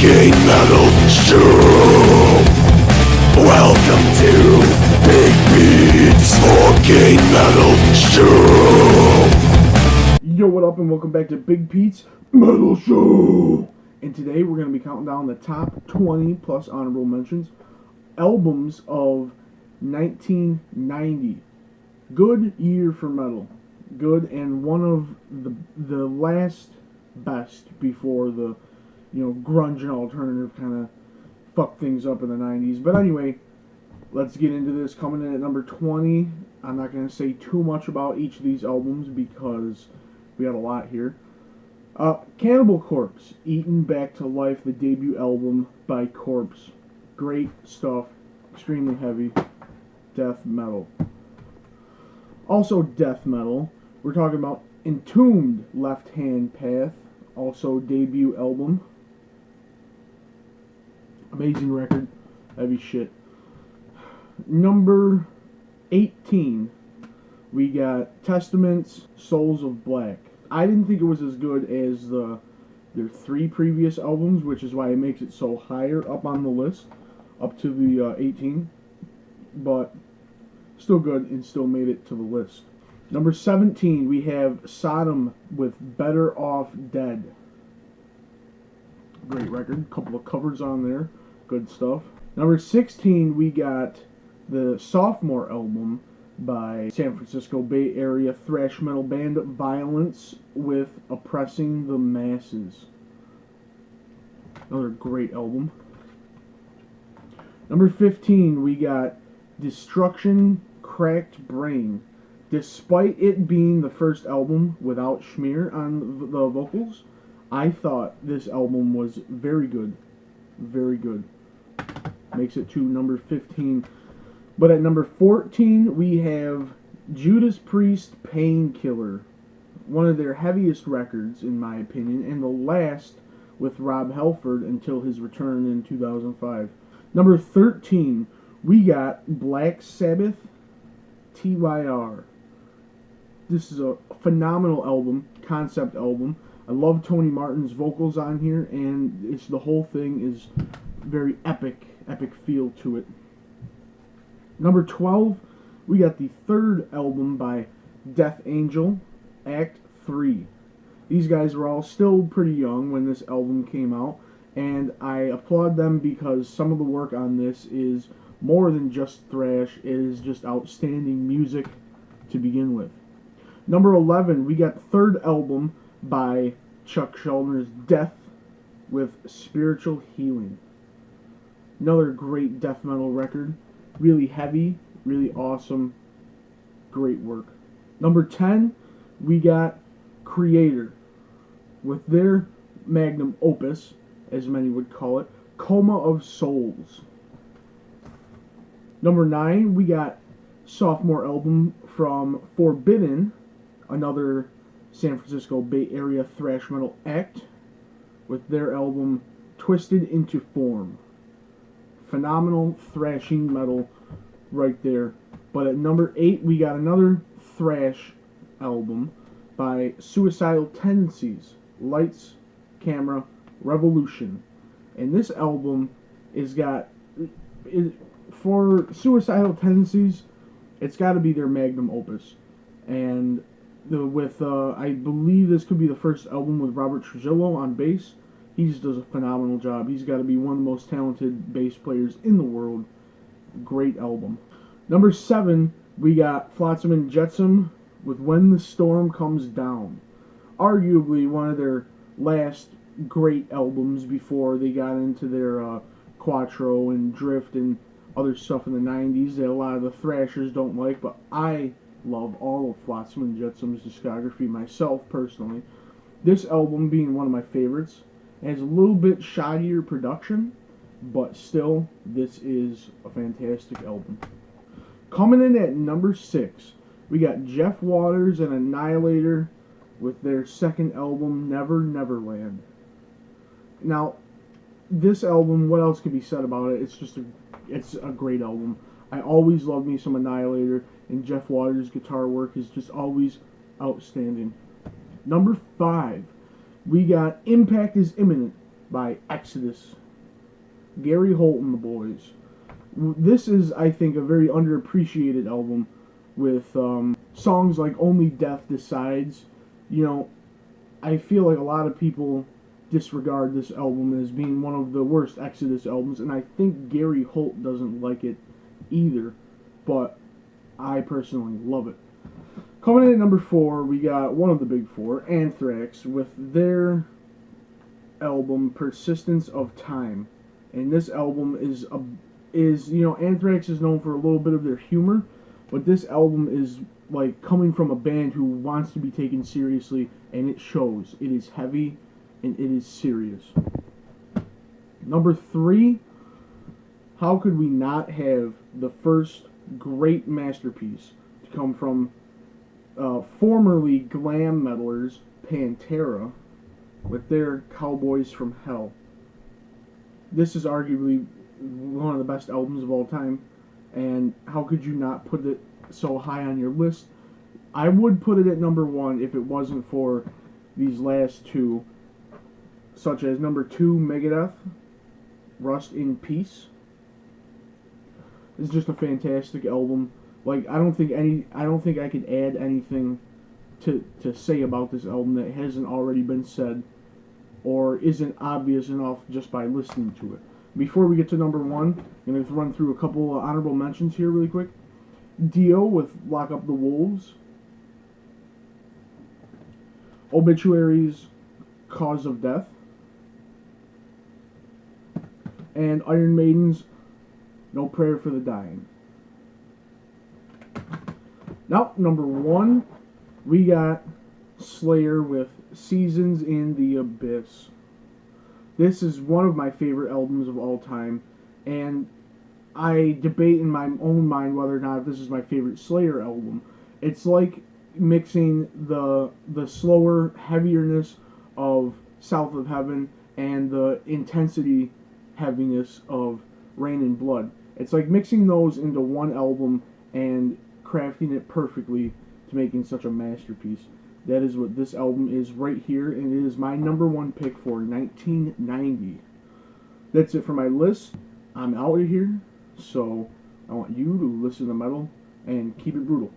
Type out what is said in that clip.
fucking metal show. Welcome to Big Beats fucking metal show. Yo, what up, and welcome back to Big Pete's Metal Show. And today we're going to be counting down the top 20 plus honorable mentions albums of 1990. Good year for metal. Good, and one of the last best before the grunge and alternative kind of fucked things up in the 90s. But anyway, let's get into this. Coming in at number 20, I'm not going to say too much about each of these albums because we got a lot here. Cannibal Corpse, Eaten Back to Life, the debut album by Corpse. Great stuff, extremely heavy, death metal. Also death metal, we're talking about Entombed, Left Hand Path, also debut album. Amazing record, heavy shit. Number 18, we got Testament's Souls of Black. I didn't think it was as good as their three previous albums, which is why it makes it so higher up on the list, up to the 18. But still good and still made it to the list. Number 17, we have Sodom with Better Off Dead. Great record, couple of covers on there, good stuff. Number 16, we got the sophomore album by San Francisco Bay Area thrash metal band Violence with Oppressing the Masses. Another great album. Number 15, we got Destruction Cracked Brain. Despite it being the first album without Schmear on the vocals, I thought this album was very good. Very good. Makes it to number 15. But at number 14, we have Judas Priest Painkiller. One of their heaviest records, in my opinion, and the last with Rob Halford until his return in 2005. Number 13, we got Black Sabbath TYR. This is a phenomenal album, concept album. I love Tony Martin's vocals on here, and the whole thing is very epic feel to it. Number 12, we got the third album by Death Angel, Act 3. These guys were all still pretty young when this album came out, and I applaud them because some of the work on this is more than just thrash. It is just outstanding music to begin with. Number 11, we got the third album by Chuck Schuldner's Death with Spiritual Healing. Another great death metal record. Really heavy, really awesome, great work. Number 10, we got Creator with their magnum opus, as many would call it, Coma of Souls. Number 9, we got sophomore album from Forbidden, another San Francisco Bay Area thrash metal act, with their album Twisted into Form. Phenomenal thrashing metal right there. But at number 8, we got another thrash album by Suicidal Tendencies, Lights, Camera, Revolution. And this album for Suicidal Tendencies, it's got to be their magnum opus. And I believe this could be the first album with Robert Trujillo on bass. He just does a phenomenal job. He's got to be one of the most talented bass players in the world. Great album. Number 7, we got Flotsam and Jetsam with When the Storm Comes Down. Arguably one of their last great albums before they got into their Quattro and Drift and other stuff in the 90s that a lot of the thrashers don't like, but I love all of Flotsam and Jetsam's discography myself personally. This album being one of my favorites. It has a little bit shoddier production, but still, this is a fantastic album. Coming in at number 6, we got Jeff Waters and Annihilator with their second album, Never Neverland. Now, this album, what else could be said about it? It's a great album. I always love me some Annihilator, and Jeff Waters' guitar work is just always outstanding. Number 5, we got Impact is Imminent by Exodus. Gary Holt and the Boys. This is, I think, a very underappreciated album with songs like Only Death Decides. You know, I feel like a lot of people disregard this album as being one of the worst Exodus albums, and I think Gary Holt doesn't like it either, but I personally love it. Coming in at number 4, we got one of the big four, Anthrax, with their album Persistence of Time. And this album is you know, Anthrax is known for a little bit of their humor, but this album is like coming from a band who wants to be taken seriously, and it shows. It is heavy and it is serious. Number 3, how could we not have the first great masterpiece to come from formerly glam metalers, Pantera, with their Cowboys from Hell. This is arguably one of the best albums of all time, and how could you not put it so high on your list? I would put it at number 1 if it wasn't for these last two, such as number 2, Megadeth, Rust in Peace. It's just a fantastic album. Like, I don't think I could add anything to say about this album that hasn't already been said or isn't obvious enough just by listening to it. Before we get to number 1, I'm going to run through a couple of honorable mentions here really quick. Dio with Lock Up the Wolves. Obituaries, Cause of Death. And Iron Maiden's No Prayer for the Dying. Now, number 1, we got Slayer with Seasons in the Abyss. This is one of my favorite albums of all time, and I debate in my own mind whether or not this is my favorite Slayer album. It's like mixing the slower heavierness of South of Heaven and the intensity heaviness of Rain and Blood. It's like mixing those into one album and crafting it perfectly to making such a masterpiece. That is what this album is right here, and it is my number 1 pick for 1990. That's it for my list. I'm out of here, so I want you to listen to metal and keep it brutal.